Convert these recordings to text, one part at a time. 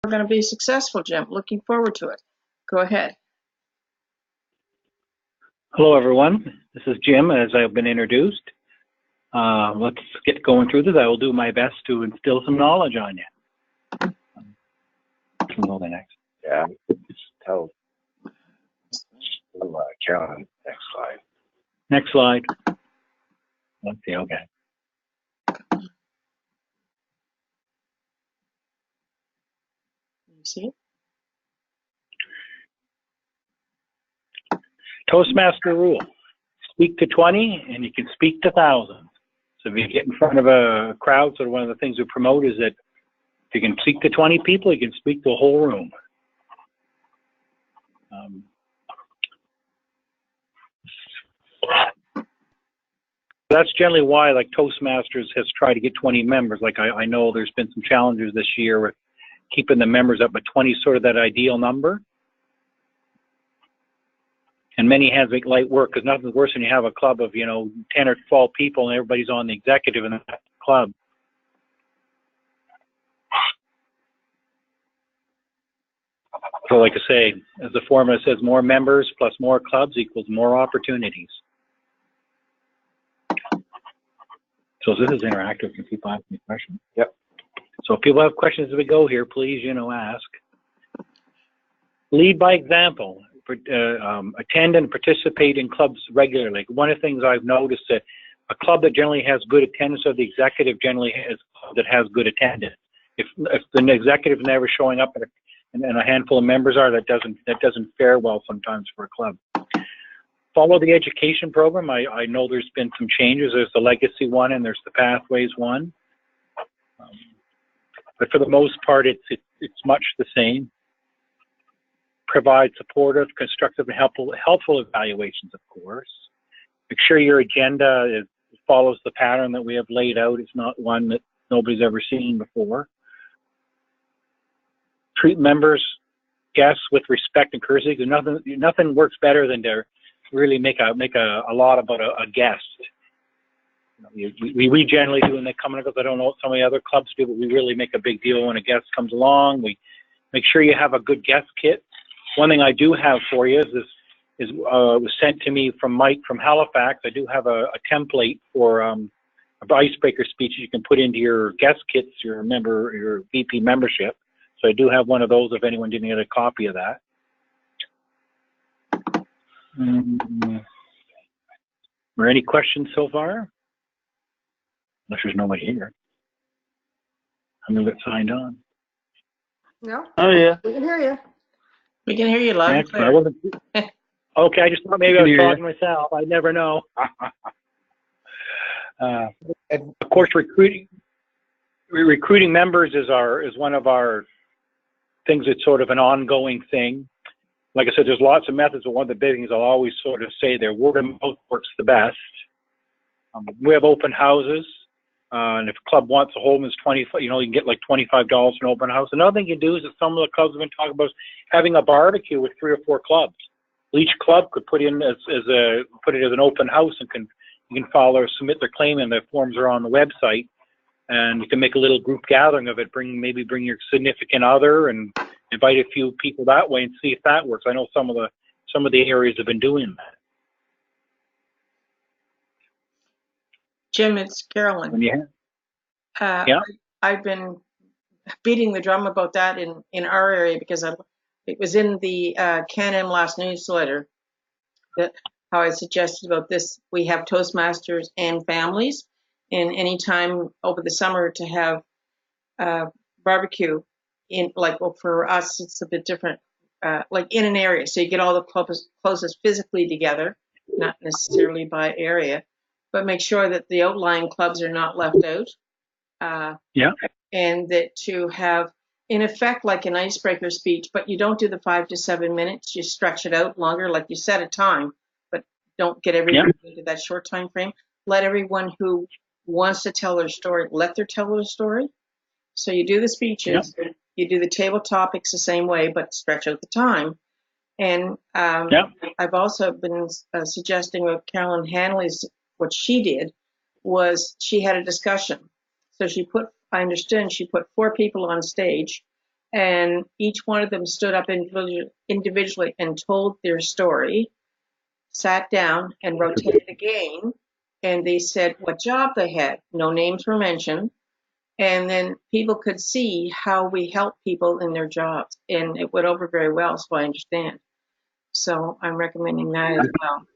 going to be successful, Jim. Looking forward to it. Go ahead. Hello, everyone. This is Jim, as I've been introduced. Let's get going through this. I will do my best to instill some knowledge on you. Go the next. Yeah, just tell Carolyn, next slide. Next slide. Let's see, okay. You see? Toastmaster rule. Speak to 20 and you can speak to thousands. So if you get in front of a crowd, so one of the things we promote is that if you can speak to 20 people, you can speak to a whole room. That's generally why, like, Toastmasters has tried to get 20 members. Like, I know there's been some challenges this year with keeping the members up, but 20 is sort of that ideal number. And many hands make light work, because nothing's worse than you have a club of, 10 or 12 people and everybody's on the executive in that club. So like I say, as the formula says, more members plus more clubs equals more opportunities. So this is interactive. Can people ask me questions? Yep. So if people have questions as we go here, please, ask. Lead by example. Attend and participate in clubs regularly. One of the things I've noticed that a club that generally has good attendance, or the executive generally has good attendance. If the executive is never showing up and a handful of members are, that doesn't fare well sometimes for a club. Follow the education program. I know there's been some changes. There's the legacy one and there's the pathways one. But for the most part, it's much the same. Provide supportive, constructive, and helpful evaluations, of course. Make sure your agenda follows the pattern that we have laid out. It's not one that nobody's ever seen before. Treat members, guests with respect and courtesy, because nothing works better than to really make a lot about a guest. We generally do when they come in, because I don't know what some of the other clubs do, but we really make a big deal when a guest comes along. We make sure you have a good guest kit. One thing I do have for you was sent to me from Mike from Halifax. I do have a template for an icebreaker speech you can put into your guest kits, your VP membership. So I do have one of those if anyone didn't get a copy of that. Are any questions so far? Unless there's nobody here. I'm going to get signed on. No. Oh, yeah. We can hear you. We can hear you loud and clear. Okay, I just thought maybe I was talking to myself. I never know. Of course, recruiting members is one of our things that's sort of an ongoing thing. Like I said, there's lots of methods, but one of the big things I'll always sort of say there, word of mouth works the best. We have open houses, and if a club wants to hold them, it's you can get like $25 for an open house. Another thing you can do is that some of the clubs have been talking about having a barbecue with 3 or 4 clubs. Each club could put it as an open house, and you can submit their claim, and the forms are on the website, and you can make a little group gathering of it. Maybe bring your significant other and invite a few people that way and see if that works. I know some of the areas have been doing that. Jim, it's Carolyn. Yeah. I've been beating the drum about that in our area, because it was in the Can-Am last newsletter that how I suggested about this. We have Toastmasters and families, and any time over the summer to have barbecue for us, it's a bit different, like in an area. So you get all the clubs closest physically together, not necessarily by area, but make sure that the outlying clubs are not left out. And that to have, in effect, like an icebreaker speech, but you don't do the 5 to 7 minutes. You stretch it out longer, like you set a time, but don't get everyone into that short time frame. Let everyone who wants to tell their story, tell their story. So you do the speeches, you do the table topics the same way, but stretch out the time. And I've also been suggesting with Carolyn Hanley's, what she did was she had a discussion. So she put 4 people on stage, and each one of them stood up individually and told their story, sat down and rotated again, and they said what job they had. No names were mentioned. And then people could see how we help people in their jobs. And it went over very well, so I understand. So I'm recommending that as well.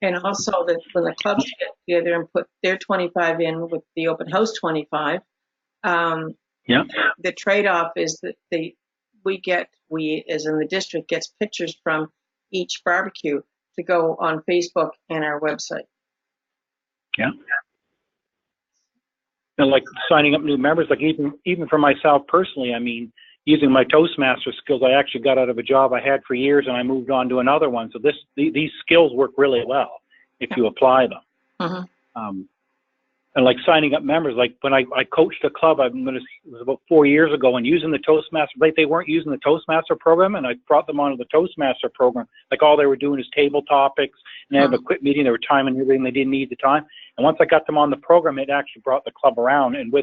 And also that when the clubs get together and put their 25 in with the open house 25, Yeah. the trade-off is that we as in the district gets pictures from each barbecue to go on Facebook and our website. Yeah. And like signing up new members, like even for myself personally, I mean, using my Toastmaster skills, I actually got out of a job I had for years and I moved on to another one. So these skills work really well if you apply them. Mm-hmm. And like signing up members, like when I coached a club, it was about 4 years ago, and using the Toastmaster, like they weren't using the Toastmaster program, and I brought them onto the Toastmaster program. Like all they were doing is table topics, and they had a quick meeting, they were timing everything, they didn't need the time. And once I got them on the program, it actually brought the club around, and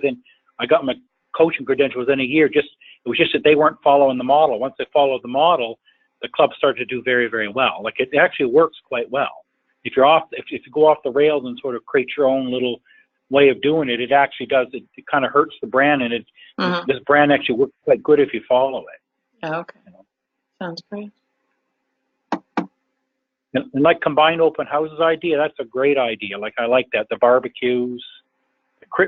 I got my coaching credential within a year. It was just that they weren't following the model. Once they followed the model, the club started to do very, very well. Like it actually works quite well. If you go off the rails and sort of create your own little way of doing it, it actually does. It kind of hurts the brand, and this brand actually works quite good if you follow it. Okay. Sounds great. And like combined open houses idea, that's a great idea. Like I like that. The barbecues,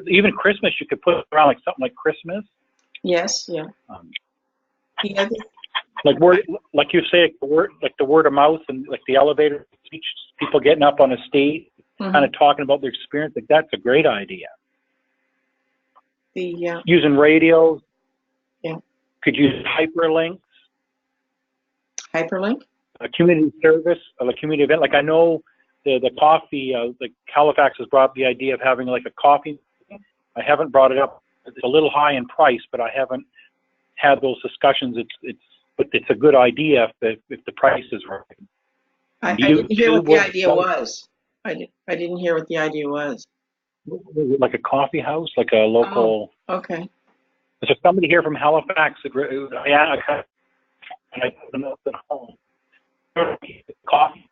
even Christmas, you could put around like something like Christmas. Yes. Yeah. Like you say, the word of mouth, and like the elevator speech, people getting up on a stage, kind of talking about their experience. Like that's a great idea. Using radios. Yeah. Could use hyperlinks. Hyperlink. A community service, a community event. Like I know the coffee, like Halifax has brought up the idea of having like a coffee. I haven't brought it up. It's a little high in price, but I haven't had those discussions. But it's a good idea if the price is right. I didn't hear what the idea was. I didn't hear what the idea was. Like a coffee house, like a local. Oh, okay. There's somebody here from Halifax. I put them up at home. Coffee.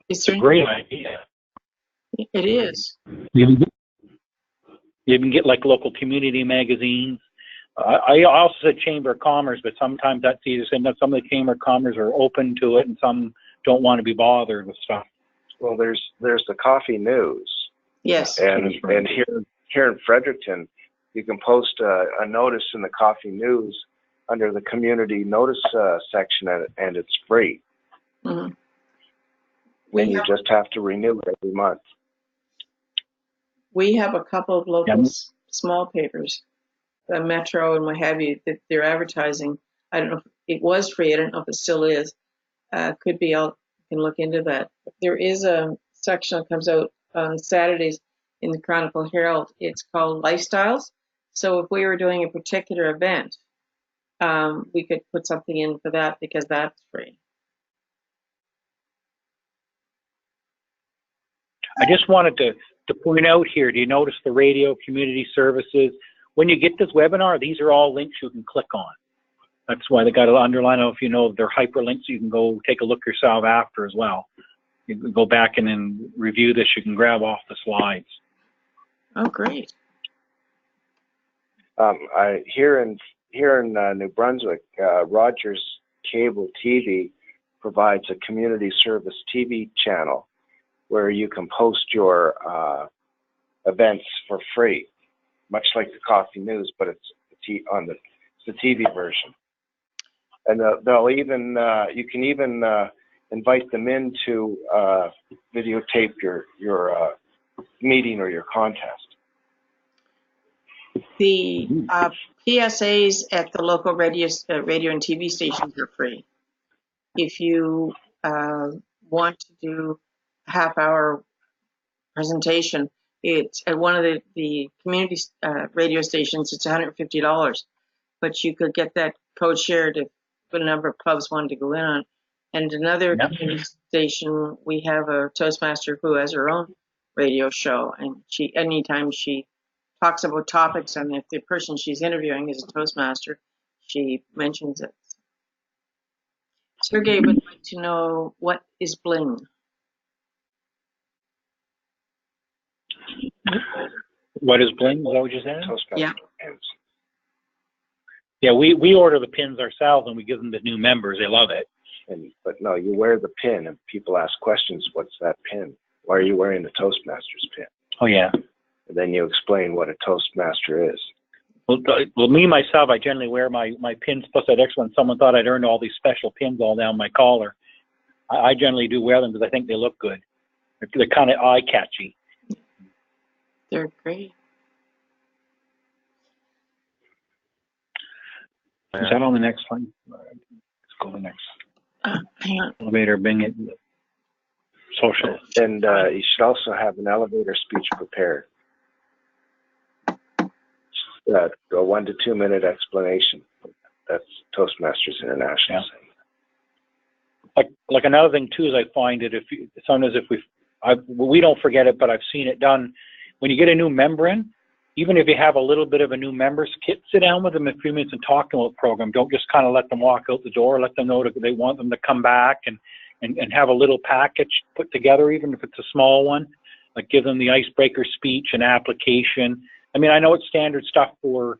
It's a great idea. It is. You can get like local community magazines. I also said Chamber of Commerce, but sometimes that's easier saying that some of the Chamber of Commerce are open to it and some don't want to be bothered with stuff. Well, there's the Coffee News. Yes. And here in Fredericton, you can post a notice in the Coffee News under the community notice section, and it's free. Mm-hmm. And you just have to renew it every month. We have a couple of local small papers, the Metro and what have you, that they're advertising. I don't know if it was free. I don't know if it still is. Could be. I can look into that. There is a section that comes out on Saturdays in the Chronicle Herald. It's called Lifestyles. So if we were doing a particular event, we could put something in for that because that's free. I just wanted to point out here, do you notice the radio community services? When you get this webinar, these are all links you can click on. That's why they got to underline. I don't know if you know they're hyperlinks. You can go take a look yourself after as well. You can go back and then review this. You can grab off the slides. Oh, great. Here in New Brunswick, Rogers Cable TV provides a community service TV channel where you can post your events for free, much like the Coffee News, but it's the TV version. And they'll even you can even invite them in to videotape your meeting or your contest. The PSAs at the local radio and TV stations are free. If you want to do a half-hour presentation, it's at one of the community radio stations. It's $150, but you could get that code shared if a number of clubs wanted to go in on. And another community station, we have a Toastmaster who has her own radio show, and anytime she talks about topics, and if the person she's interviewing is a Toastmaster, she mentions it. Sergey would like to know, what is bling? What is bling? Is that what you said? Toastmaster Yeah. pins. Yeah, we order the pins ourselves and we give them to new members. They love it. But no, you wear the pin, and people ask questions. What's that pin? Why are you wearing the Toastmaster's pin? Oh yeah. And then you explain what a Toastmaster is. Well, me myself, I generally wear my pins plus that extra one. Someone thought I'd earned all these special pins all down my collar. I generally do wear them because I think they look good. They're kind of eye catchy. They're great. Is that on the next slide? Let's go to the next. Hang on. Elevator, bing it. Social. And you should also have an elevator speech prepared. A 1 to 2 minute explanation. That's Toastmasters International. Yeah. Like another thing too is I find that sometimes we don't forget it, but I've seen it done. When you get a new member in, even if you have a little bit of a new member's kit, sit down with them in a few minutes and talk to them about the program. Don't just kind of let them walk out the door. Let them know that they want them to come back and have a little package put together, even if it's a small one. Like give them the icebreaker speech and application. I mean, I know it's standard stuff for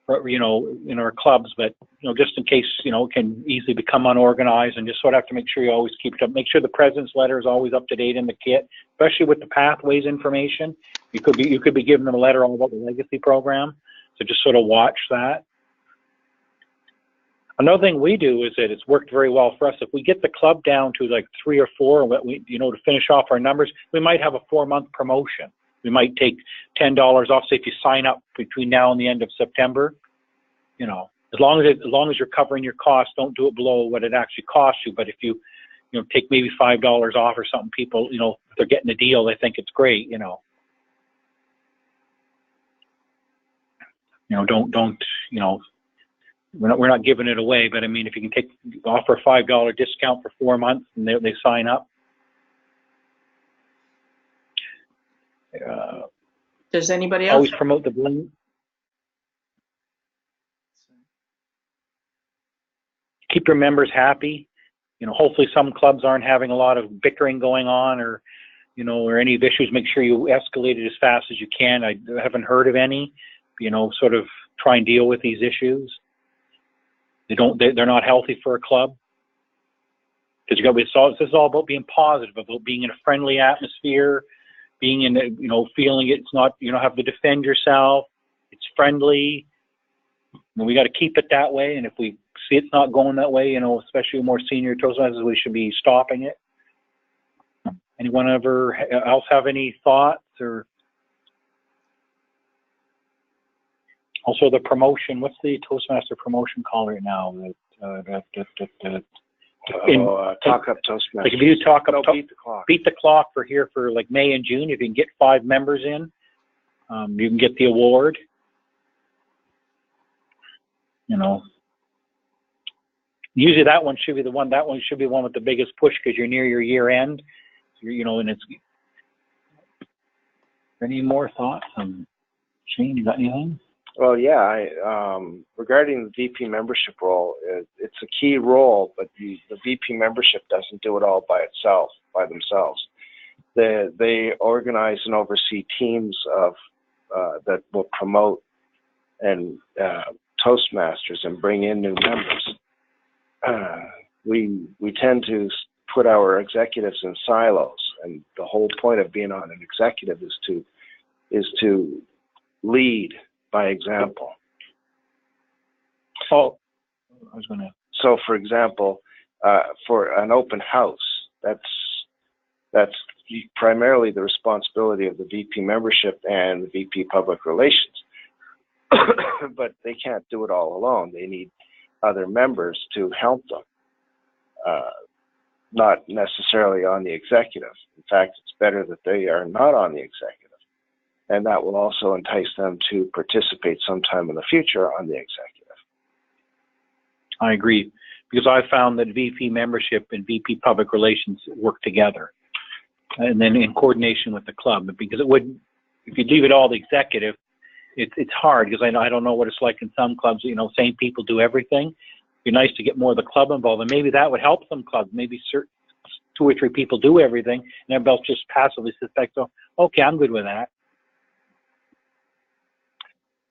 in our clubs, but just in case it can easily become unorganized, and just sort of have to make sure you always keep it up. Make sure the president's letter is always up to date in the kit, especially with the pathways information. You could be giving them a letter all about the legacy program, so just sort of watch that. Another thing we do is that it's worked very well for us. If we get the club down to like 3 or 4, to finish off our numbers, we might have a 4-month promotion. We might take $10 off. Say if you sign up between now and the end of September, as long as you're covering your costs, don't do it below what it actually costs you. But if you take maybe $5 off or something, people, if they're getting a deal, they think it's great. Don't we're not giving it away. But I mean, if you can offer a $5 discount for 4 months and they sign up. Does anybody else? Always promote the bling. Keep your members happy. Hopefully some clubs aren't having a lot of bickering going on, or any issues. Make sure you escalate it as fast as you can. I haven't heard of any. Sort of try and deal with these issues. They're not healthy for a club. Because this is all about being positive, about being in a friendly atmosphere. Being in, feeling it's not, have to defend yourself. It's friendly. And we got to keep it that way. And if we see it's not going that way, especially more senior Toastmasters, we should be stopping it. Anyone else have any thoughts? Or also the promotion? What's the Toastmaster promotion call right now? Talk up Toastmasters. Like if you talk up, beat the clock. Beat the clock for here for like May and June. If you can get 5 members in, you can get the award. Usually that one should be the one. That one should be one with the biggest push because you're near your year end. And it's. Any more thoughts? Shane, you got anything? Well, yeah. Regarding the VP membership role, it's a key role, but the VP membership doesn't do it all by themselves. They organize and oversee teams of that will promote and Toastmasters and bring in new members. We tend to put our executives in silos, and the whole point of being on an executive is to lead by example. Oh, I was going to. So, for example, for an open house, that's primarily the responsibility of the VP membership and the VP public relations. But they can't do it all alone. They need other members to help them, not necessarily on the executive. In fact, it's better that they are not on the executive. And that will also entice them to participate sometime in the future on the executive. I agree, because I found that VP membership and VP public relations work together. and then in coordination with the club, because it would, if you leave it all the executive, it's hard, because I don't know what it's like in some clubs. You know, same people do everything. It'd be nice to get more of the club involved, and maybe that would help some clubs. Maybe certain 2 or 3 people do everything, and everybody else just passively sits back. So, okay, I'm good with that.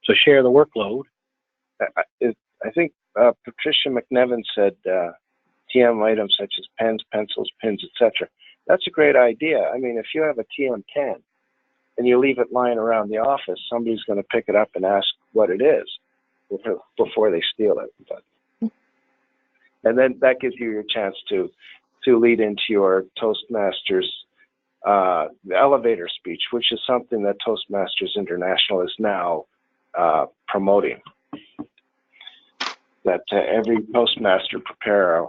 So share the workload. I think Patricia McNevin said TM items such as pens, pencils, pins, etc. That's a great idea. I mean, if you have a TM pen and you leave it lying around the office, somebody's going to pick it up and ask what it is before they steal it. And then that gives you your chance to lead into your Toastmasters elevator speech, which is something that Toastmasters International is now promoting. That every Toastmaster prepare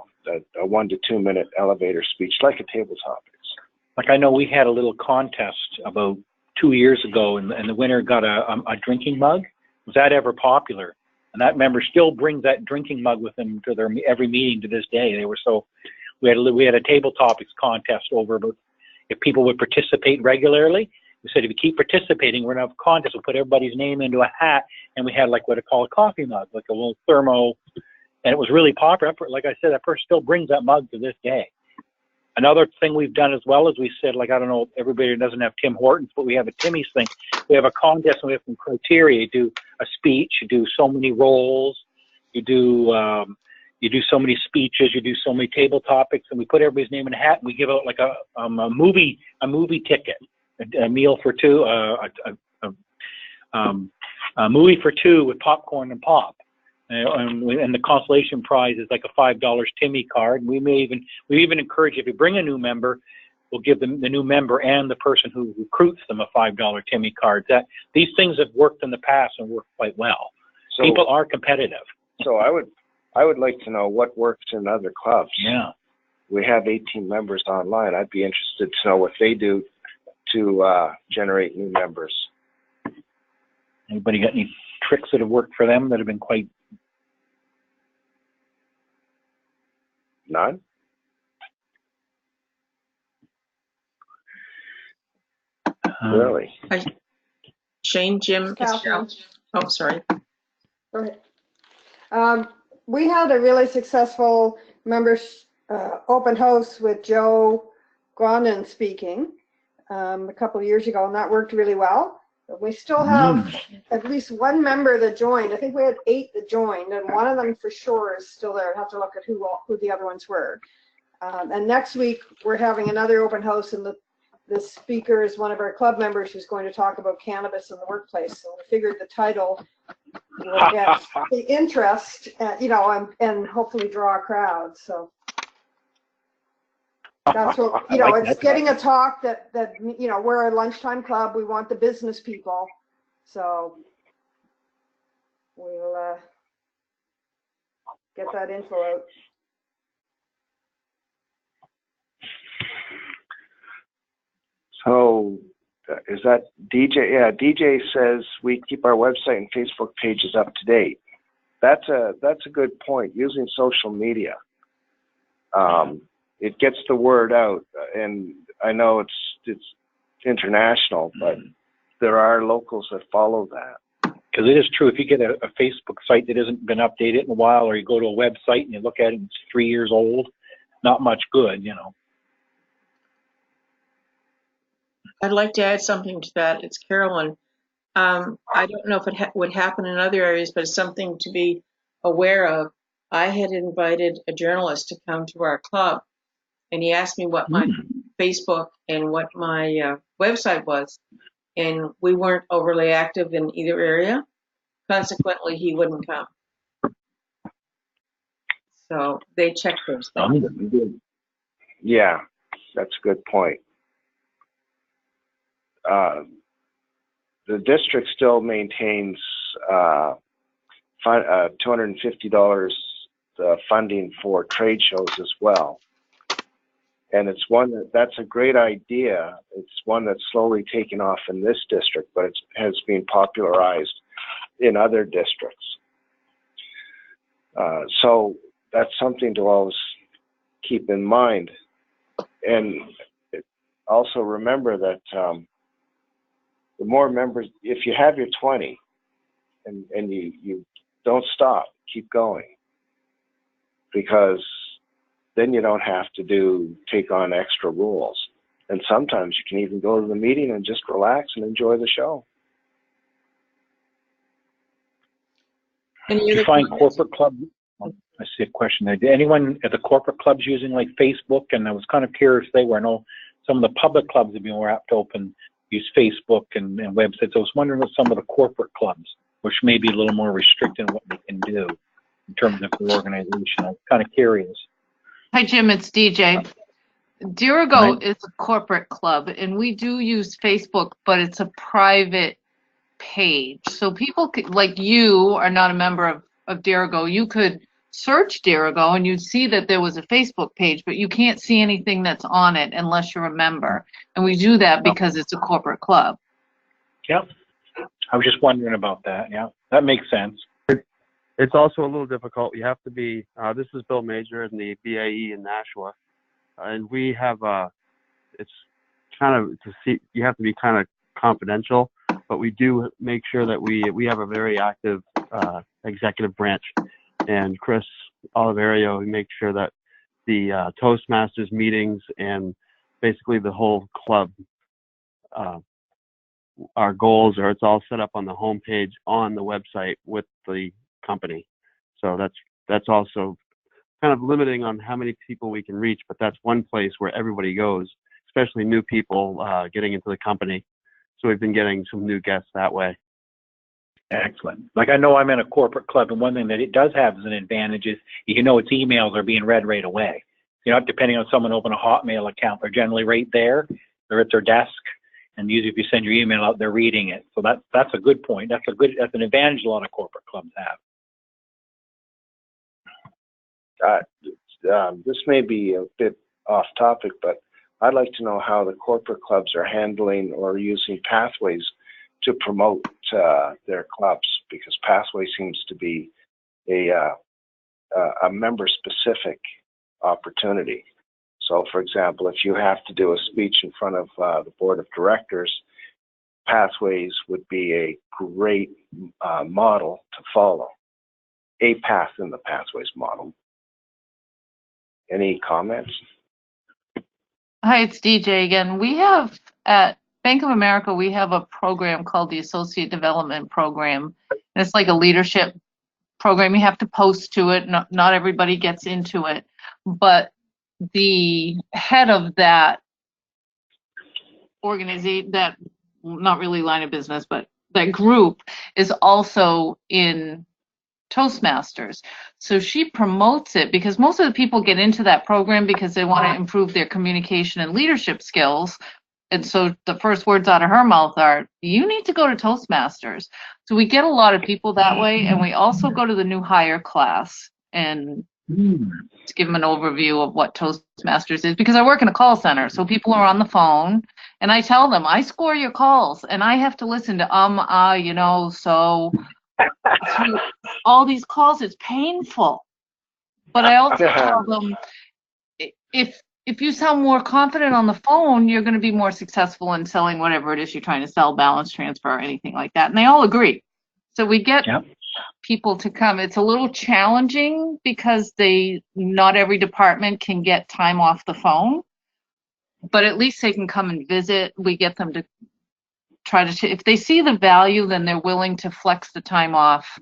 a 1 to 2 minute elevator speech, like a table topics. Like, I know we had a little contest about 2 years ago, and the winner got a drinking mug. Was that ever popular? And that member still brings that drinking mug with them to their every meeting to this day. They were so. We had a table topics contest over about if people would participate regularly. We said, if you keep participating, we're going to have a contest. We'll put everybody's name into a hat, and we had like what I call a coffee mug, like a little thermo, and it was really popular. Like I said, that person still brings that mug to this day. Another thing we've done as well is we said, like, I don't know, everybody doesn't have Tim Hortons, but we have a Timmy's thing. We have a contest, and we have some criteria. You do a speech, you do so many roles, you do so many speeches, you do so many table topics, and we put everybody's name in a hat, and we give out like a movie ticket, a meal for two, a movie for two with popcorn and pop. And the consolation prize is like a $5 Timmy card. We even encourage, if you bring a new member, we'll give them the new member and the person who recruits them a $5 Timmy card. These things have worked in the past and worked quite well. So, people are competitive. So I would like to know what works in other clubs. Yeah. We have 18 members online. I'd be interested to know what they do to generate new members. Anybody got any tricks that have worked for them that have been quite... None? Really? Shane, Jim, Catherine. Oh, sorry. Go ahead. We had a really successful members open house with Joe Gronin speaking a couple of years ago, and that worked really well. But we still have at least one member that joined. I think we had 8 that joined, and one of them for sure is still there. I'd have to look at who the other ones were. And next week we're having another open house, and the speaker is one of our club members who's going to talk about cannabis in the workplace. So we figured the title will get the interest, and hopefully draw a crowd. So that's what, it's getting a talk that, we're a lunchtime club. We want the business people. So we'll get that info out. So is that DJ? Yeah, DJ says we keep our website and Facebook pages up to date. That's a good point. Using social media, it gets the word out, and I know it's international, but there are locals that follow that. Because it is true, if you get a Facebook site that hasn't been updated in a while, or you go to a website and you look at it and it's 3 years old, not much good, I'd like to add something to that. It's Carolyn. I don't know if it would happen in other areas, but it's something to be aware of. I had invited a journalist to come to our club, and he asked me what my Facebook and what my website was, and we weren't overly active in either area. Consequently, he wouldn't come. So they checked those things. Yeah, that's a good point. The district still maintains $250 funding for trade shows as well. And it's that's a great idea. It's one that's slowly taken off in this district, but it has been popularized in other districts. So that's something to always keep in mind. And also remember that the more members, if you have your 20 and you don't stop, keep going, because then you don't have to take on extra rules. And sometimes you can even go to the meeting and just relax and enjoy the show. Do you find corporate clubs? I see a question there. Did anyone at the corporate clubs using like Facebook? And I was kind of curious they were. I know some of the public clubs have been more apt to use Facebook and websites. I was wondering what some of the corporate clubs, which may be a little more restricted in what they can do in terms of their organization. I was kind of curious. Hi, Jim. It's DJ. Dirigo is a corporate club, and we do use Facebook, but it's a private page. So people could, like you are not a member of Dirigo, you could search Dirigo and you'd see that there was a Facebook page, but you can't see anything that's on it unless you're a member. And we do that because it's a corporate club. Yep. I was just wondering about that. Yeah, that makes sense. It's also a little difficult. You have to be, this is Bill Major in the BAE in Nashua. And we have, it's kind of, you have to be kind of confidential, but we do make sure that we have a very active executive branch. And Chris Oliverio, we make sure that the Toastmasters meetings and basically the whole club, our goals are, it's all set up on the homepage on the website with the company. So that's also kind of limiting on how many people we can reach, but that's one place where everybody goes, especially new people getting into the company. So we've been getting some new guests that way. Excellent. Like I know I'm in a corporate club, and one thing that it does have as an advantage is its emails are being read right away. Depending on someone open a Hotmail account, they're generally right there. They're at their desk, and usually if you send your email out, they're reading it. So that's a good point. That's an advantage a lot of corporate clubs have. This may be a bit off topic, but I'd like to know how the corporate clubs are handling or using Pathways to promote their clubs, because Pathway seems to be a member-specific opportunity. So, for example, if you have to do a speech in front of the board of directors, Pathways would be a great model to follow, a path in the Pathways model. Any comments? Hi, it's DJ again. We have at Bank of America, we have a program called the Associate Development Program. And it's like a leadership program. You have to post to it. Not everybody gets into it. But the head of that organization, that not really line of business, but that group is also in Toastmasters. So she promotes it because most of the people get into that program because they want to improve their communication and leadership skills. And so the first words out of her mouth are, you need to go to Toastmasters. So we get a lot of people that way. And we also go to the new hire class and to give them an overview of what Toastmasters is, because I work in a call center. So people are on the phone and I tell them, I score your calls and I have to listen to, so all these calls. It's painful. But I also tell them, if you sound more confident on the phone, you're going to be more successful in selling whatever it is you're trying to sell, balance transfer, or anything like that. And they all agree. So we get people to come. It's a little challenging because not every department can get time off the phone, but at least they can come and visit. We get them to try to, if they see the value, then they're willing to flex the time off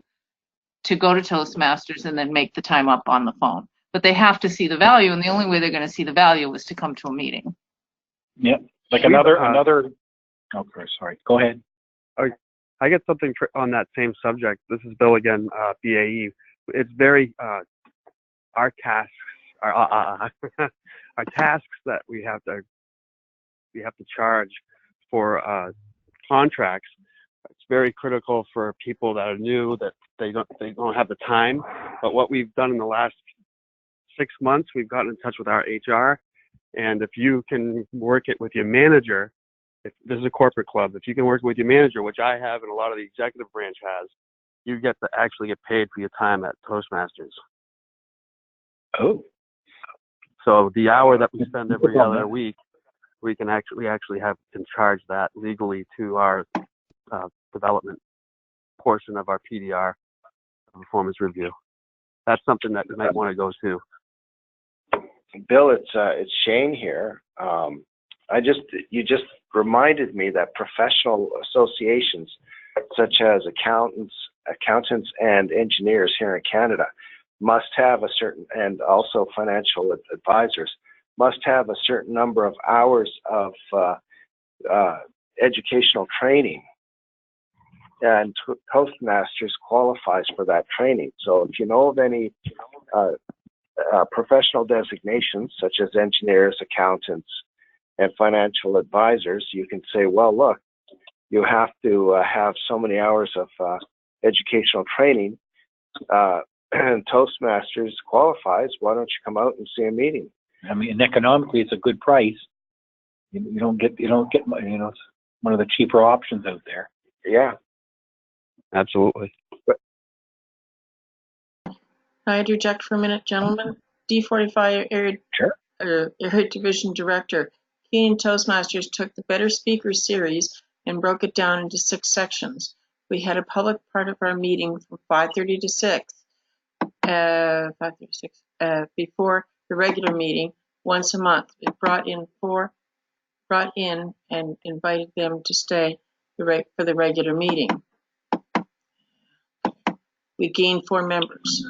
to go to Toastmasters and then make the time up on the phone. But they have to see the value, and the only way they're going to see the value is to come to a meeting. Yep. Like another. Oh, sorry. Go ahead. I get something on that same subject. This is Bill again, BAE. It's very our tasks, our tasks that we have to charge for contracts. It's very critical for people that are new, that they don't have the time. But what we've done in the last 6 months, we've gotten in touch with our HR, and if you can work it with your manager, if this is a corporate club, if you can work with your manager, which I have and a lot of the executive branch has, you get to actually get paid for your time at Toastmasters. Oh. So the hour that we spend every other week, we actually can charge that legally to our development portion of our PDR performance review. That's something that you might want to go to. Bill, it's Shane here. You just reminded me that professional associations such as accountants and engineers here in Canada must have a certain, and also financial advisors must have a certain number of hours of educational training, and Toastmasters qualifies for that training. So if you know of any professional designations such as engineers, accountants, and financial advisors, you can say, well, look, you have to have so many hours of educational training, and Toastmasters qualifies. Why don't you come out and see a meeting? I mean, and economically, it's a good price. You don't get, it's one of the cheaper options out there. Yeah, Absolutely. Can I interject for a minute, gentlemen? D45 Area Division Director, Keenan Toastmasters took the Better Speaker series and broke it down into 6 sections. We had a public part of our meeting from 5:30 to 6, 5:36, before the regular meeting once a month. It brought in and invited them to stay for the regular meeting. We gained 4 members.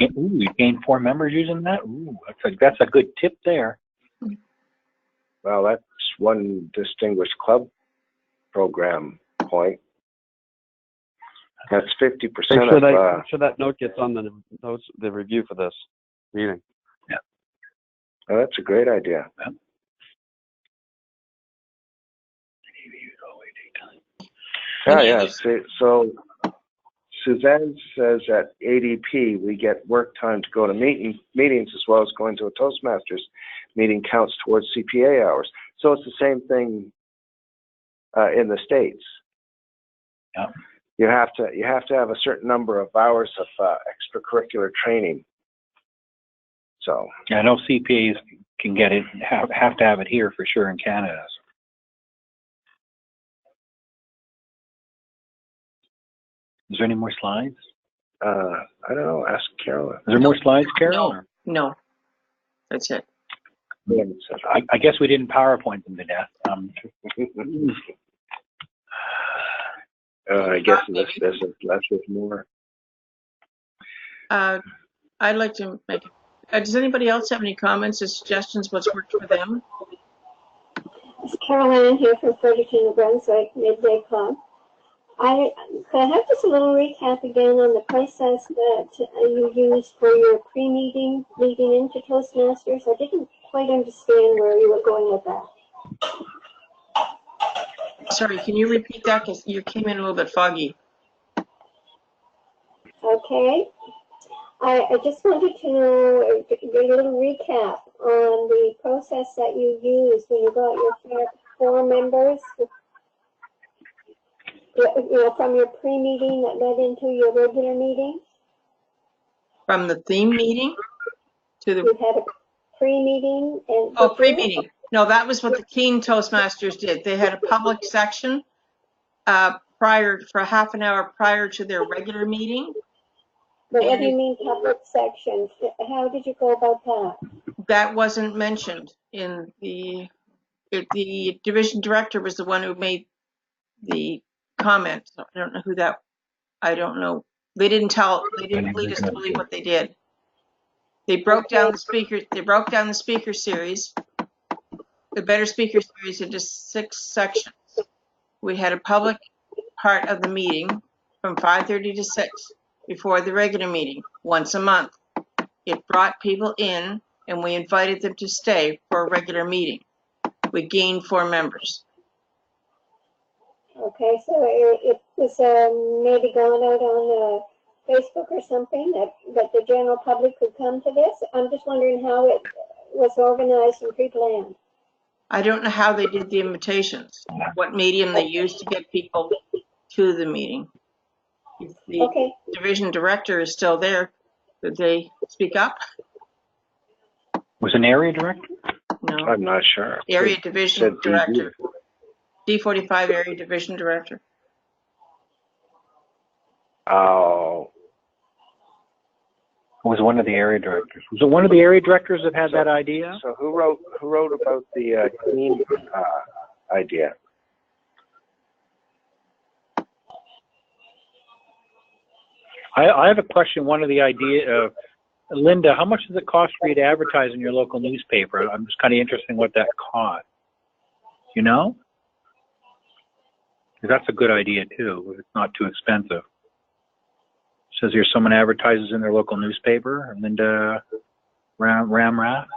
Ooh, you gained 4 members using that? Ooh, that's a good tip there. well, that's one distinguished club program point. That's 50% Make sure that note gets on the review for this meeting. Oh, that's a great idea. Yeah. So Suzanne says at ADP we get work time to go to meetings as well as going to a Toastmasters meeting counts towards CPA hours. So it's the same thing in the States. Yeah. You have to have a certain number of hours of extracurricular training. So I know CPAs can get it, have to have it here for sure in Canada. Is there any more slides? I don't know. Ask Carolyn. Is there more slides, Carol? No, that's it. I guess we didn't PowerPoint them to death. I guess less is more. I'd like to make. Does anybody else have any comments or suggestions? What's worked for them? It's Caroline here from Fredericton, New Brunswick, Midday Club. Could I have just a little recap again on the process that you used for your pre-meeting leading into Toastmasters? I didn't quite understand where you were going with that. Sorry, can you repeat that? Because you came in a little bit foggy. Okay. I just wanted to know, get a little recap on the process that you used when you got your 4 members, from your pre-meeting that led into your regular meeting. From the theme meeting to the. You had a pre-meeting and. Oh, pre-meeting. No, that was what the Keen Toastmasters did. They had a public section for half an hour prior to their regular meeting. But what do you mean public section? How did you go about that? That wasn't mentioned in the division director was the one who made the comment. So I don't know who that. I don't know. They didn't lead us to believe what they did. They broke down the speaker. They broke down the speaker series, the Better Speaker series, into 6 sections. We had a public part of the meeting from 5:30 to 6 before the regular meeting once a month. It brought people in, and we invited them to stay for a regular meeting. We gained 4 members. Okay, so it was maybe gone out on Facebook or something that the general public could come to this. I'm just wondering how it was organized and pre-planned. I don't know how they did the invitations, what medium they used to get people to the meeting. If the division director is still there, could they speak up? Was an area director? No. I'm not sure. Area Said Division DD. Director. D45 Area Division Director. Oh, It was one of the area directors. Was it one of the area directors that had that idea? so who wrote about the clean idea? I have a question. One of the idea, Linda, how much does it cost for you to advertise in your local newspaper? I'm just kind of interested in what that cost. You know? 'Cause that's a good idea too. It's not too expensive. Says here someone advertises in their local newspaper. Linda Ramrath.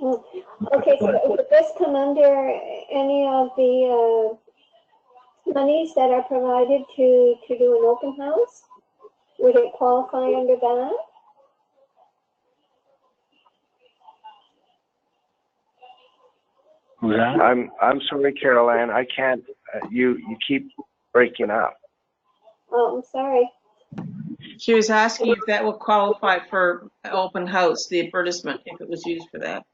Okay, so would this come under any of the monies that are provided to do an open house? Would it qualify under that? Who's that? I'm sorry, Carol Ann. I can't. You keep breaking up. Oh, I'm sorry. She was asking if that will qualify for open house, the advertisement, if it was used for that.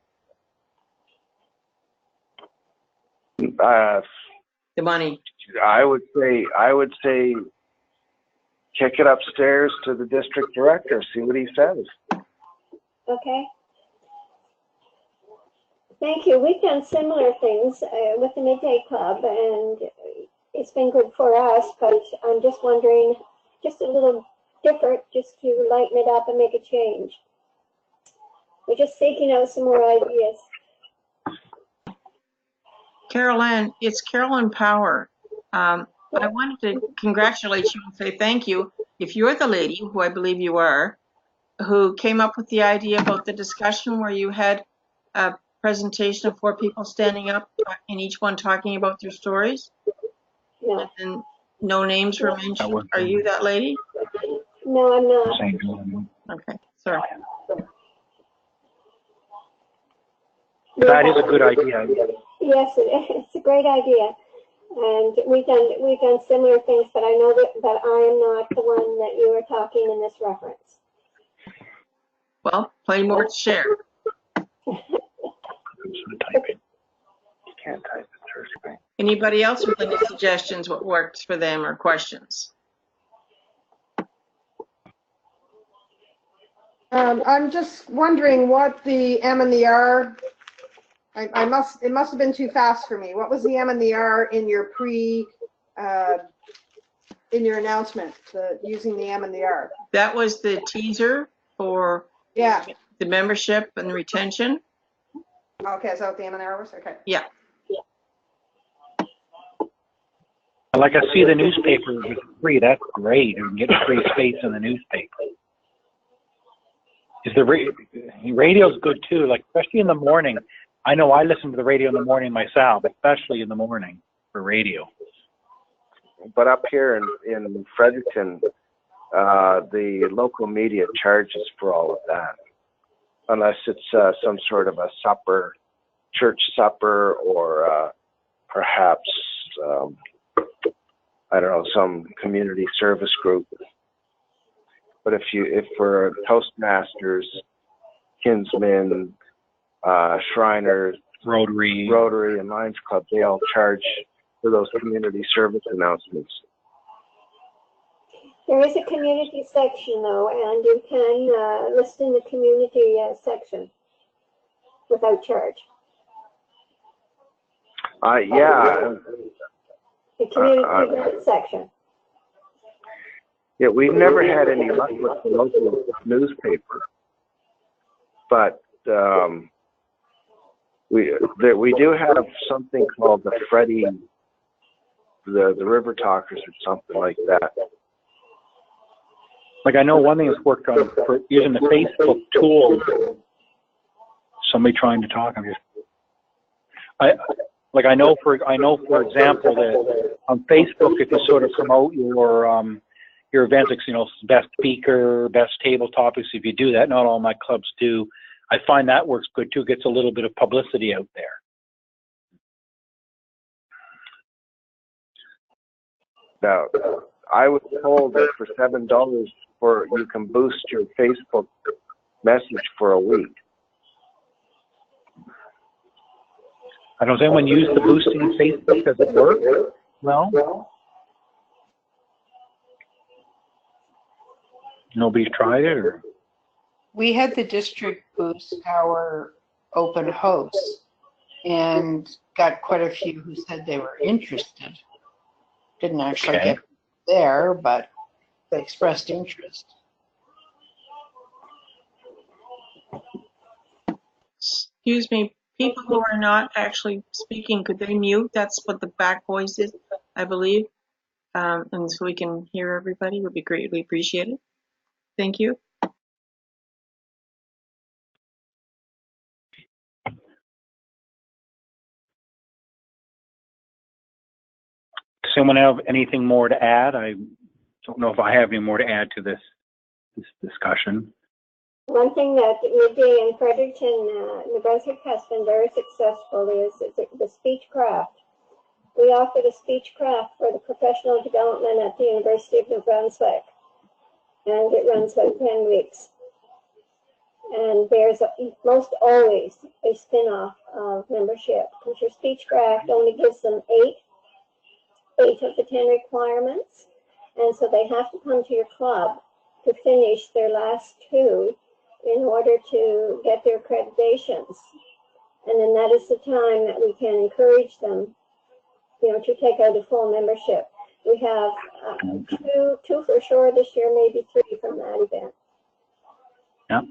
The money. I would say, kick it upstairs to the district director. See what he says. Okay. Thank you. We've done similar things with the Midday Club, and it's been good for us, but I'm just wondering, just a little different, just to lighten it up and make a change. We're just seeking out some more ideas. Carol Ann, it's Carolyn Power. I wanted to congratulate you and say thank you. If you're the lady, who I believe you are, who came up with the idea about the discussion where you had a presentation of 4 people standing up and each one talking about their stories, No, and no names were mentioned. Are you that lady? no, I'm not. Okay, sorry. That is a good idea. Yes, it's a great idea, and we've done similar things. But I know that I am not the one that you are talking in this reference. Well, plenty more to share. Can't type it through screen. Anybody else with any suggestions what works for them or questions? I'm just wondering what the M and the R, it must have been too fast for me. What was the M and the R in your in your announcement, using the M and the R? That was the teaser for Yeah. the membership and retention. Okay, is that what the M and the R was? Okay. Yeah. Like I see the newspaper is free. That's great. You can get free space in the newspaper. Is the radio's good too? Like especially in the morning. I know I listen to the radio in the morning myself, especially in the morning for radio. But up here in Fredericton, the local media charges for all of that, unless it's some sort of a supper, church supper, or perhaps I don't know, some community service group. But if for Toastmasters, Kinsmen, Shriners, Rotary, and Lions Club, they all charge for those community service announcements. There is a community section though, and you can list in the community section without charge. Yeah. The community event section. Yeah, we've never had any luck with the local newspaper, but we do have something called the Freddie, the River Talkers or something like that. Like I know one thing that's worked on for using the Facebook tool. Somebody trying to talk. I know for example that on Facebook, if you sort of promote your events, like, you know, best speaker, best table topics, if you do that, not all my clubs do. I find that works good too. Gets a little bit of publicity out there. Now, I was told that for $7 you can boost your Facebook message for a week. I don't know, anyone use the boosting in Facebook? Does it work? Well, nobody's tried it, or? We had the district boost our open house and got quite a few who said they were interested. Didn't actually get there, but they expressed interest. Excuse me, people who are not actually speaking, could they mute? That's what the back voice is, I believe. And so we can hear everybody would be greatly appreciated. Thank you. Does someone have anything more to add? I don't know if I have any more to add to this discussion. One thing that Midday in Fredericton, New Brunswick has been very successful is the speech craft. We offer the speech craft for the professional development at the University of New Brunswick, and it runs about 10 weeks. And there's most always a spin-off of membership, because your speech craft only gives them eight of the 10 requirements, and so they have to come to your club to finish their last two in order to get their accreditations. And then that is the time that we can encourage them, to take out a full membership. We have two for sure this year, maybe 3 from that event. Yeah,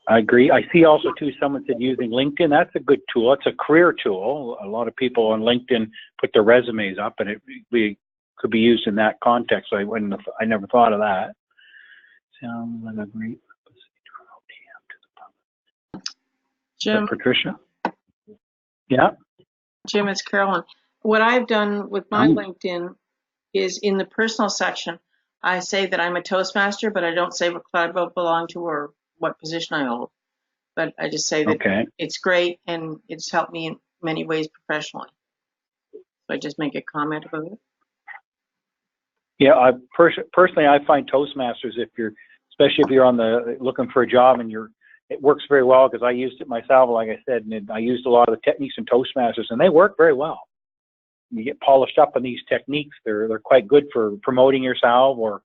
I agree. I see also too, someone said using LinkedIn. That's a good tool. It's a career tool. A lot of people on LinkedIn put their resumes up, and it could be used in that context. So I never thought of that. Sounds like a great Jim, Patricia. Yeah. Jim, it's Carolyn. What I've done with my LinkedIn is in the personal section, I say that I'm a Toastmaster, but I don't say what club I belong to or what position I hold. But I just say that it's great and it's helped me in many ways professionally. So I just make a comment about it. Yeah, personally, I find Toastmasters, especially if you're on looking for a job, and it works very well, because I used it myself, like I said, and I used a lot of the techniques in Toastmasters, and they work very well. You get polished up on these techniques. They're quite good for promoting yourself, or,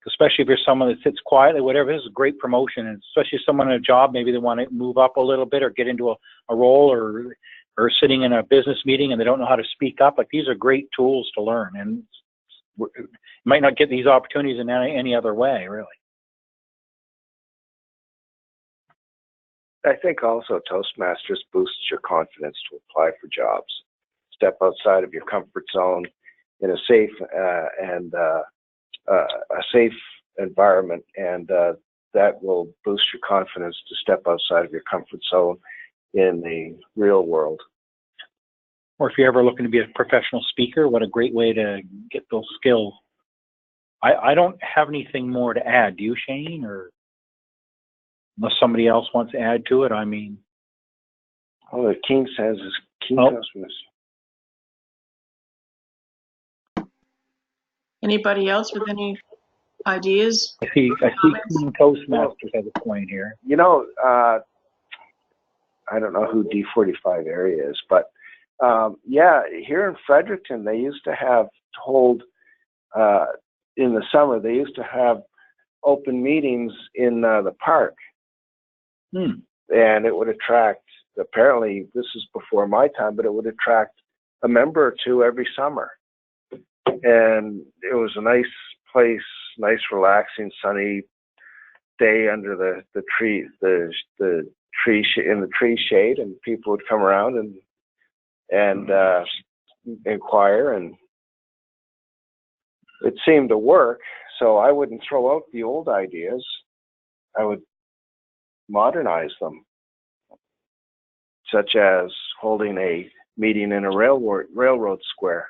especially if you're someone that sits quietly, whatever. This is a great promotion, and especially if someone in a job, maybe they want to move up a little bit or get into a role, or sitting in a business meeting and they don't know how to speak up. Like, these are great tools to learn, and you might not get these opportunities in any other way, really. I think also Toastmasters boosts your confidence to apply for jobs. Step outside of your comfort zone in a safe a safe environment, and that will boost your confidence to step outside of your comfort zone in the real world. Or if you're ever looking to be a professional speaker, what a great way to get those skills. I don't have anything more to add. Do you, Shane? Or unless somebody else wants to add to it, I mean. All the King says is King Toastmasters. Anybody else with any ideas? I see King Toastmasters has a point here. I don't know who D45 area is, but here in Fredericton, they used to hold in the summer, they used to have open meetings in the park. And it would attract, apparently this is before my time, but it would attract a member or two every summer. And it was a nice place, nice, relaxing, sunny day under the tree, in the tree shade, and people would come around and inquire, and it seemed to work. So I wouldn't throw out the old ideas. I would modernize them, such as holding a meeting in a railroad square.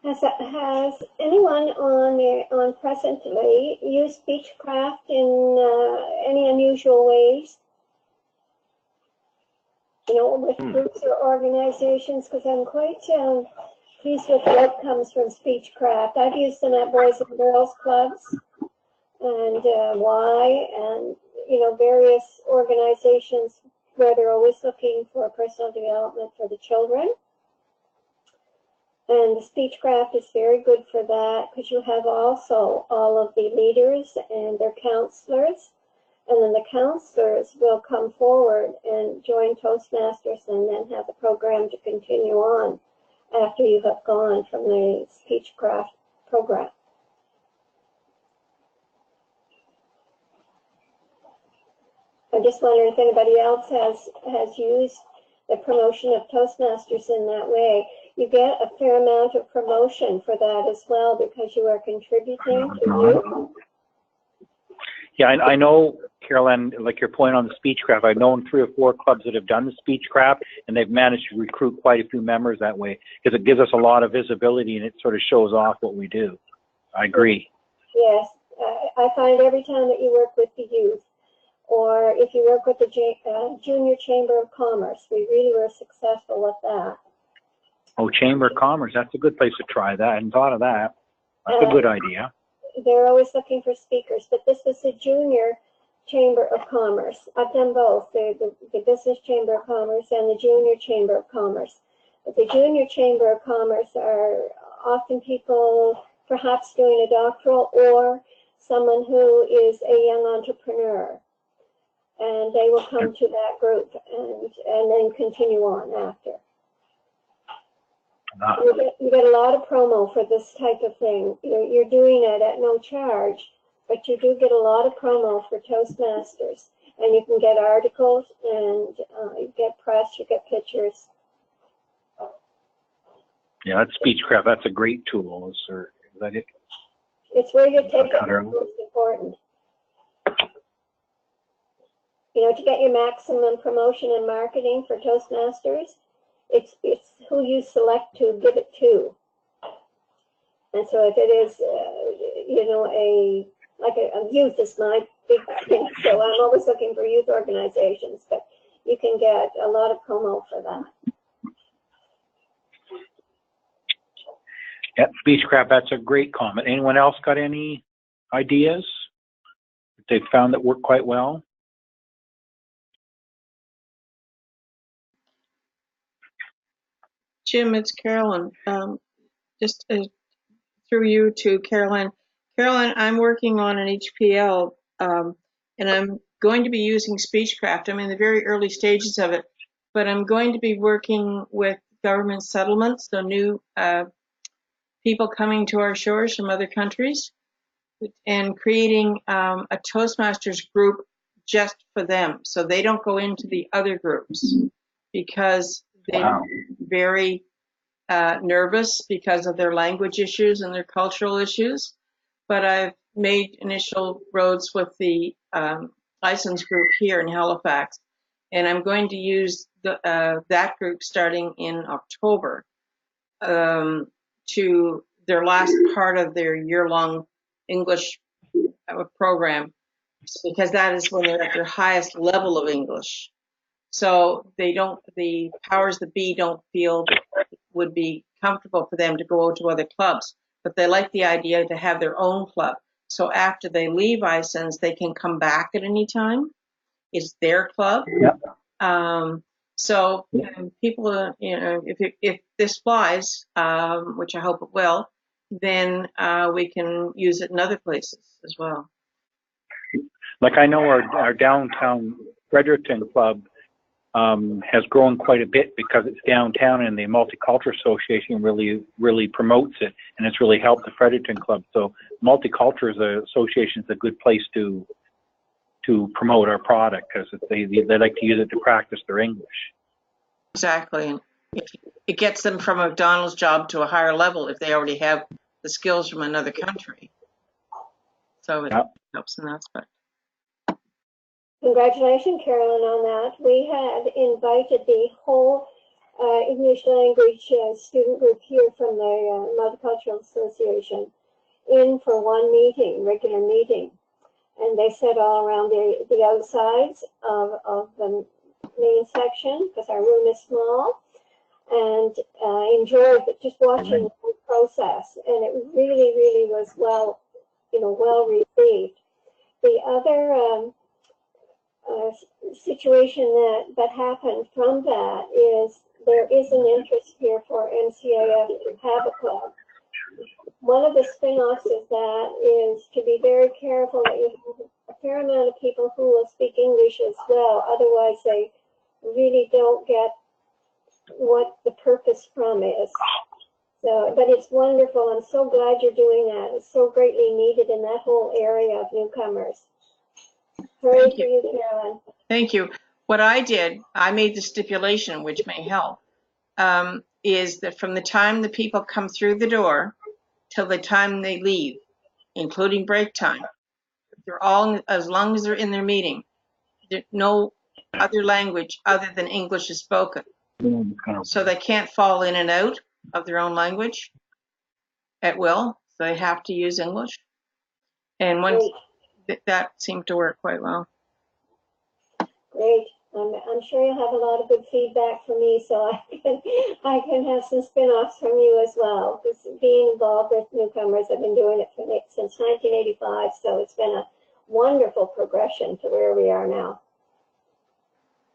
Has anyone on presently used Speechcraft in any unusual ways? with groups or organizations, because I'm quite pleased with the outcomes from Speechcraft. I've used them at Boys and Girls Clubs and Y, and various organizations where they're always looking for personal development for the children. And the Speechcraft is very good for that, because you have also all of the leaders and their counselors, and then the counselors will come forward and join Toastmasters and then have the program to continue on after you have gone from the Speechcraft program. I just wonder if anybody else has used the promotion of Toastmasters in that way. You get a fair amount of promotion for that as well, because you are contributing to you. Yeah, I know, Carolyn, like your point on the Speechcraft, I've known 3 or 4 clubs that have done the Speechcraft, and they've managed to recruit quite a few members that way, because it gives us a lot of visibility and it sort of shows off what we do. I agree. Yes, I find every time that you work with the youth, or if you work with the Junior Chamber of Commerce, we really were successful with that. Oh, Chamber of Commerce, that's a good place to try that. I hadn't thought of that. That's a good idea. They're always looking for speakers, but this was the Junior Chamber of Commerce. I've done both, the Business Chamber of Commerce and the Junior Chamber of Commerce. But the Junior Chamber of Commerce are often people perhaps doing a doctoral or someone who is a young entrepreneur. And they will come to that group and then continue on after. You get a lot of promo for this type of thing. You're doing it at no charge, but you do get a lot of promo for Toastmasters. And you can get articles, and you get press, you get pictures. Yeah, that's Speechcraft. That's a great tool. Is that it? It's where you take it that's most important. To get your maximum promotion and marketing for Toastmasters, it's who you select to give it to. And so if it is, a youth is my big thing, so I'm always looking for youth organizations, but you can get a lot of promo for that. Yeah, Speechcraft, that's a great comment. Anyone else got any ideas that they've found that work quite well? Jim, it's Carolyn. Just through you to Carolyn. Carolyn, I'm working on an HPL, and I'm going to be using Speechcraft. I'm in the very early stages of it, but I'm going to be working with government settlements, so new people coming to our shores from other countries, and creating a Toastmasters group just for them, so they don't go into the other groups, because they're very nervous because of their language issues and their cultural issues. But I've made initial roads with the license group here in Halifax, and I'm going to use that group starting in October to their last part of their year-long English program, because that is when they're at their highest level of English. So the powers that be don't feel that it would be comfortable for them to go to other clubs, but they like the idea to have their own club. So after they leave ISENS, they can come back at any time. It's their club. Yep. So people, if this flies, which I hope it will, then we can use it in other places as well. Like I know our downtown Fredericton club has grown quite a bit because it's downtown, and the Multicultural Association really promotes it, and it's really helped the Fredericton club. So Multicultural Association is a good place to promote our product, because they like to use it to practice their English. Exactly, and it gets them from a McDonald's job to a higher level if they already have the skills from another country. So it helps in that aspect. Congratulations, Carolyn, on that. We had invited the whole English language student group here from the Multicultural Association in for one meeting, regular meeting. And they sat all around the outsides of the main section because our room is small, and enjoyed just watching the whole process. And it really, really was well received. The other situation that happened from that is there is an interest here for MCAF to have a club. One of the spin-offs of that is to be very careful that you have a fair amount of people who will speak English as well. Otherwise, they really don't get what the purpose from is. So, but it's wonderful. I'm so glad you're doing that. It's so greatly needed in that whole area of newcomers. Hooray for you, Carolyn. Thank you. What I did, I made the stipulation, which may help, is that from the time the people come through the door till the time they leave, including break time, they're all, as long as they're in their meeting, no other language other than English is spoken. So they can't fall in and out of their own language at will. So they have to use English. And once that seemed to work quite well. Great. I'm sure you'll have a lot of good feedback from me, so I can have some spin-offs from you as well. Just being involved with newcomers, I've been doing it since 1985, so it's been a wonderful progression to where we are now.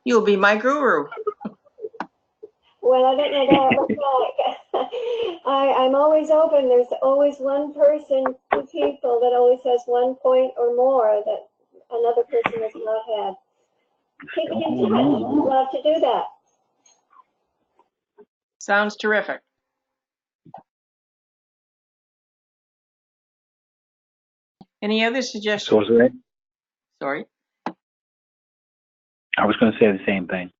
You'll be my guru. Well, I don't know what that looks like. I'm always open. There's always one person, two people that always has one point or more that another person has not had. Keep it in touch. I'd love to do that. Sounds terrific. Any other suggestions? So is there, Sorry. I was going to say the same thing.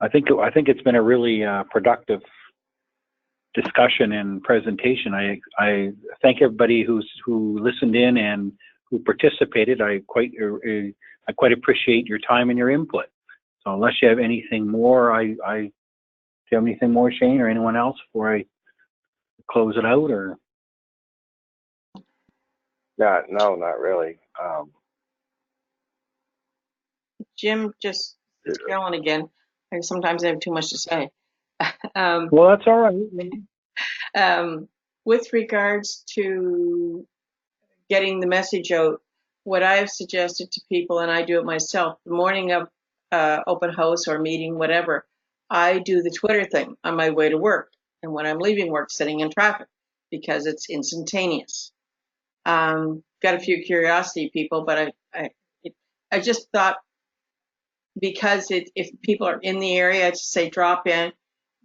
I think it's been a really productive discussion and presentation. I thank everybody who listened in and who participated. I quite appreciate your time and your input. So unless you have anything more, do you have anything more, Shane, or anyone else before I close it out? Or No, not really. Jim, just going again. Sometimes I have too much to say. Well, that's all right. With regards to getting the message out, what I have suggested to people, and I do it myself, the morning of open house or meeting, whatever, I do the Twitter thing on my way to work and when I'm leaving work, sitting in traffic, because it's instantaneous. Got a few curiosity people, but I just thought, because if people are in the area, to say drop in,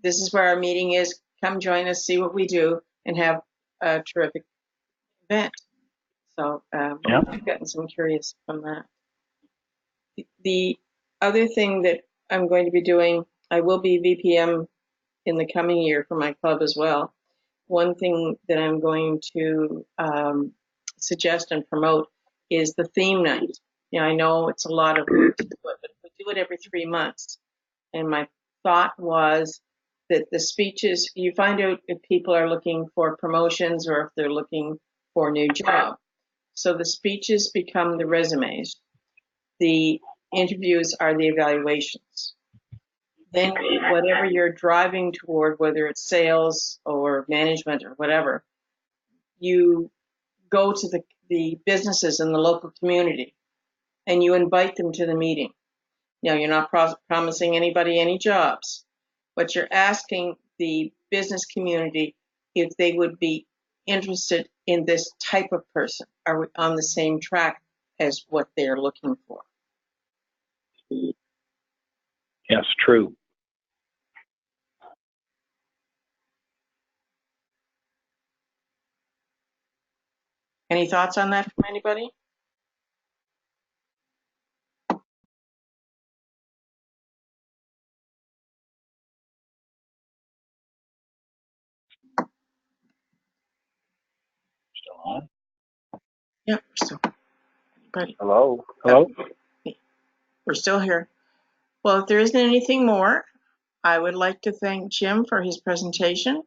this is where our meeting is, come join us, see what we do, and have a terrific event. So I've gotten some curious from that. The other thing that I'm going to be doing, I will be VPM in the coming year for my club as well. One thing that I'm going to suggest and promote is the theme night. I know it's a lot of work to do it, but if we do it every 3 months, and my thought was that the speeches, you find out if people are looking for promotions or if they're looking for a new job. So the speeches become the resumes. The interviews are the evaluations. Then whatever you're driving toward, whether it's sales or management or whatever, you go to the businesses in the local community and you invite them to the meeting. You're not promising anybody any jobs, but you're asking the business community if they would be interested in this type of person. Are we on the same track as what they're looking for? Yes, true. Any thoughts on that from anybody? Still on? Yeah, but Hello? we're still here. Well, if there isn't anything more, I would like to thank Jim for his presentation.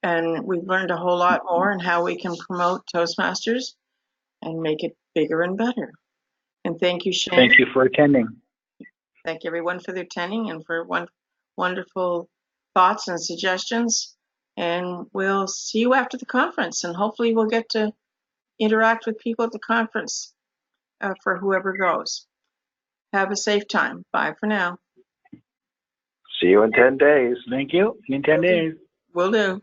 And we've learned a whole lot more on how we can promote Toastmasters and make it bigger and better. And thank you, Shane. Thank you for attending. Thank everyone for their attending and for wonderful thoughts and suggestions. And we'll see you after the conference, and hopefully we'll get to interact with people at the conference for whoever goes. Have a safe time. Bye for now. See you in 10 days. Thank you. In 10 days. Will do.